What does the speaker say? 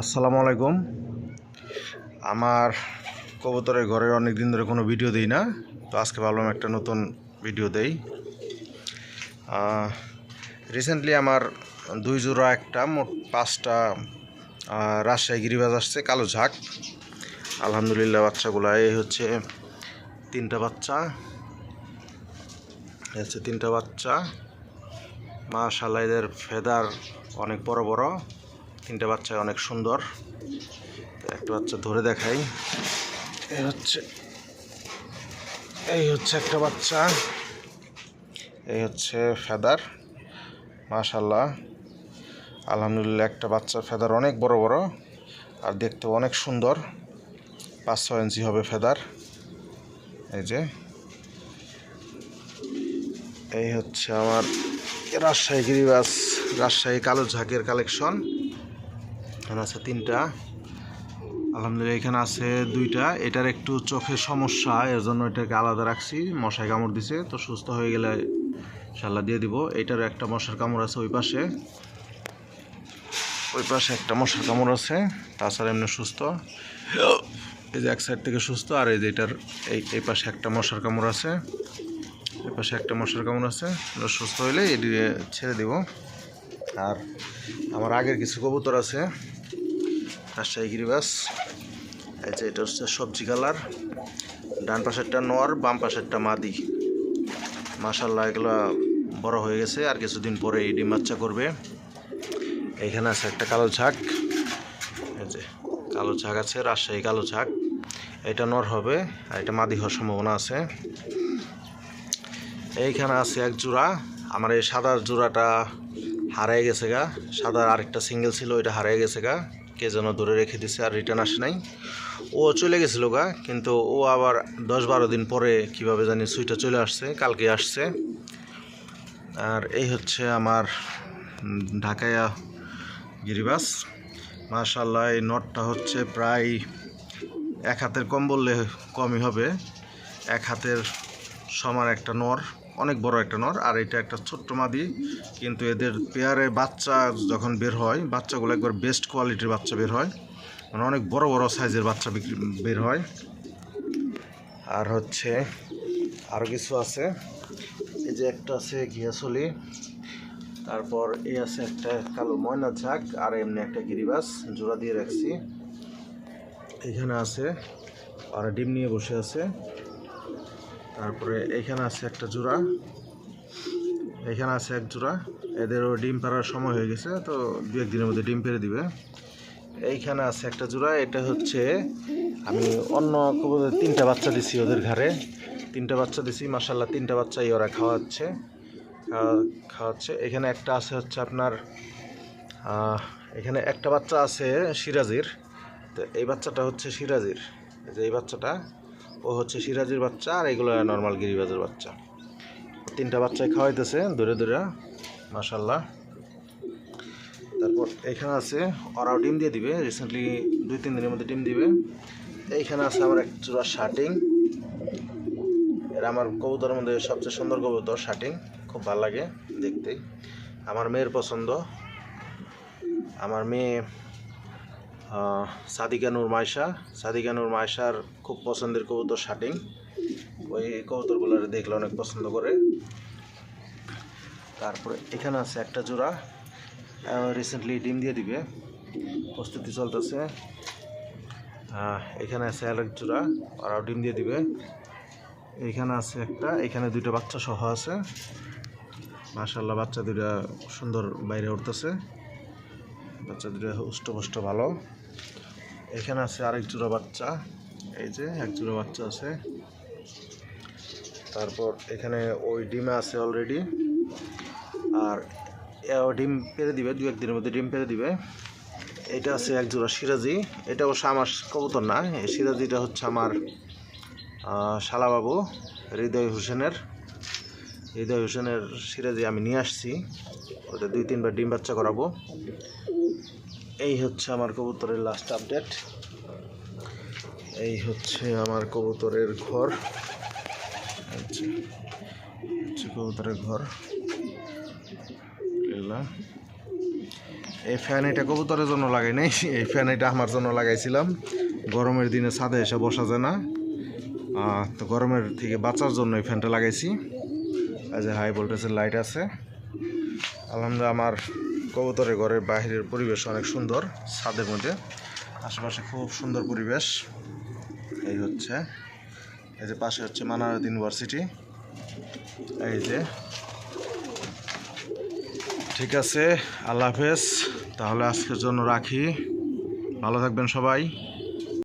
আসসালামু আলাইকুম। আমার কবুতরের ঘরের অনেক দিন ধরে কোনো ভিডিও দিই না, তো আজকে ভাবলাম একটা নতুন ভিডিও দেই। রিসেন্টলি আমার দুই জোড়া একটা মোট 5টা রাজশাহী গিরিবাজ আসছে কালো ঝাঁক। আলহামদুলিল্লাহ বাচ্চাগুলো এই হচ্ছে 3টা বাচ্চা, তিনটা বাচ্চা। মাশাআল্লাহ এদের ফেদার অনেক বড় বড়, 3টা বাচ্চা অনেক সুন্দর। একটা বাচ্চা ধরে দেখাই, এই হচ্ছে একটা বাচ্চা, এই হচ্ছে ফেদার। মাশাআল্লাহ আলহামদুলিল্লাহ একটা বাচ্চার ফেদার অনেক বড় বড় আর দেখতে অনেক সুন্দর। 5-6 ইঞ্চি হবে ফেদার। এই হচ্ছে আমার রাজশাহী গিরিবাজ, রাজশাহী কালো ঝাঁকের কালেকশন। এখানে আছে 3টা, আলহামদুলিল্লাহ এখানে আছে 2টা। এটার একটু চোখের সমস্যা, এর জন্য এটাকে আলাদা রাখছি। মশায় কামড় দিছে, তো সুস্থ হয়ে গেলে ইনশাআল্লাহ দিয়ে দিব। এইটার একটা মশার কামড় আছে ওই পাশে একটা মশার কামড় আছে, তাছাড়া এমনি সুস্থ। এই যে এক সাইড থেকে সুস্থ, আর এই যে এটার এই পাশে একটা মশার কামড় আছে, এই পাশে একটা মশার কামড় আছে। সুস্থ হইলে এটি ছেড়ে দিব। আর আমার আগের কিছু কবুতর আছে রাজশাহী গিরিবাজ। এই যে এটা হচ্ছে সবজি কালার, ডান পাশেরটা নর, বাম পাশেরটা মাদি। মাশাআল্লাহ এগুলো বড় হয়ে গেছে, আর কিছুদিন পরে এই ডিম বাচ্চা করবে। এইখানে আছে একটা কালো ঝাঁক, এই যে কালো ঝাঁক আছে, রাজশাহী কালো ঝাঁক। এটা নর হবে আর এটা মাদি হওয়ার সম্ভাবনা আছে। এইখানে আছে এক জোড়া, আমার এই সাদার জোড়াটা হারিয়ে গেছে গা। সাদার আরেকটা সিঙ্গেল ছিল, ওইটা হারিয়ে গেছে গা, কে যেন ধরে রেখে দিছে আর রিটার্ন আসে নাই। ও চলে গেছিলো গা, কিন্তু ও আবার 10-12 দিন পরে কিভাবে জানি সুইটা চলে আসছে, কালকে আসছে। আর এই হচ্ছে আমার ঢাকায়া গিরিবাজ। মাশাআল্লাহ এই নটটা হচ্ছে প্রায় 1 হাতের কম বললে কমই হবে, 1 হাতের সমান একটা নর, অনেক বড় একটা নর। আর এটা একটা ছোট্ট মাদি, কিন্তু এদের পেয়ারে বাচ্চা যখন বের হয়, বাচ্চাগুলো একবার বেস্ট কোয়ালিটির বাচ্চা বের হয়, মানে অনেক বড় বড় সাইজের বাচ্চা বের হয়। আর হচ্ছে আরও কিছু আছে, এই যে একটা আছে ঘিয়াছলি, তারপর এই আছে একটা কালো ময়না ঝাঁক, আর এমনি একটা গিরিবাজ জোড়া দিয়ে রাখছি। এখানে আছে আর ডিম নিয়ে বসে আছে। তারপরে এইখানে আছে একটা জোড়া, এখানে আছে এক জোড়া। এদেরও ডিম পাড়ার সময় হয়ে গেছে, তো 2-1 দিনের মধ্যে ডিম পেড়ে দিবে। এইখানে আছে একটা জোড়া, এটা হচ্ছে আমি অন্য 3টা বাচ্চা দিছি ওদের ঘরে, 3টা বাচ্চা দিছি। মাশাআল্লাহ 3টা বাচ্চাই ওরা খাওয়াচ্ছে। এখানে একটা আছে হচ্ছে আপনার, এখানে একটা বাচ্চা আছে সিরাজির, তো এই বাচ্চাটা হচ্ছে সিরাজির, যে এই বাচ্চাটা ও হচ্ছে সিরাজির বাচ্চা, আর এগুলো নর্মাল গিরিবাজের বাচ্চা। 3টা বাচ্চাই খাওয়াইতেছে ধরে ধরে, মাশাআল্লাহ। তারপর এখানে আছে, ওরাও ডিম দিয়ে দিবে, রিসেন্টলি 2-3 দিনের মধ্যে ডিম দিবে। এইখানে আছে আমার এক জোড়া শার্টিং, এরা আমার কবুতরের মধ্যে সবচেয়ে সুন্দর কবুতর। শার্টিং খুব ভালো লাগে দেখতে, আমার মেয়ের পছন্দ। আমার মেয়ে সাদিকা নূর মায়েশার খুব পছন্দের কবুতর শার্টিং। ওই কবুতরগুলো দেখলে অনেক পছন্দ করে। তারপরে এখানে আছে একটা জোড়া, রিসেন্টলি ডিম দিয়ে দিবে, প্রস্তুতি চলতেছে। এখানে আছে আরেক জোড়া, ওরাও ডিম দিয়ে দিবে। এইখানে আছে একটা, এখানে 2টা বাচ্চা সহ আছে। মাশাআল্লাহ বাচ্চা 2টা সুন্দর বাইরে উঠতেছে, বাচ্চা 2টা হুষ্টপুষ্ট ভালো। এখানে আছে আরেক জোড়া বাচ্চা, এই যে এক জোড়া বাচ্চা আছে। তারপর এখানে ওই ডিমে আছে অলরেডি, আর ডিম পেড়ে দিবে, 2-1 দিনের মধ্যে ডিম পেড়ে দিবে। এটা আছে এক জোড়া সিরাজি, এটা অবশ্য আমার কবুতর না, এই সিরাজিটা হচ্ছে আমার শালাবাবু হৃদয় হোসেনের সিরাজি আমি নিয়ে আসছি, ওটা 2-3 বার ডিম বাচ্চা করাবো। এই হচ্ছে আমার কবুতরের লাস্ট আপডেট, এই হচ্ছে আমার কবুতরের ঘর, কবুতরের ঘর। এই ফ্যান এটা কবুতরের জন্য লাগাই নাই, এই ফ্যান এটা আমার জন্য লাগাইছিলাম। গরমের দিনে ছাদে এসে বসা যায় না, তো গরমের থেকে বাঁচার জন্য এই ফ্যানটা লাগাইছি। এই যে হাই ভোল্টেজের লাইট আছে। আলহামদুলিল্লাহ আমার কবুতরের ঘরের বাইরের পরিবেশ অনেক সুন্দর, ছাদের মধ্যে আশেপাশে খুব সুন্দর পরিবেশ। এই হচ্ছে, এই যে পাশে হচ্ছে মানারদ ইউনিভার্সিটি। এই যে ঠিক আছে, আল্লাহ হাফেজ। তাহলে আজকের জন্য রাখি, ভালো থাকবেন সবাই।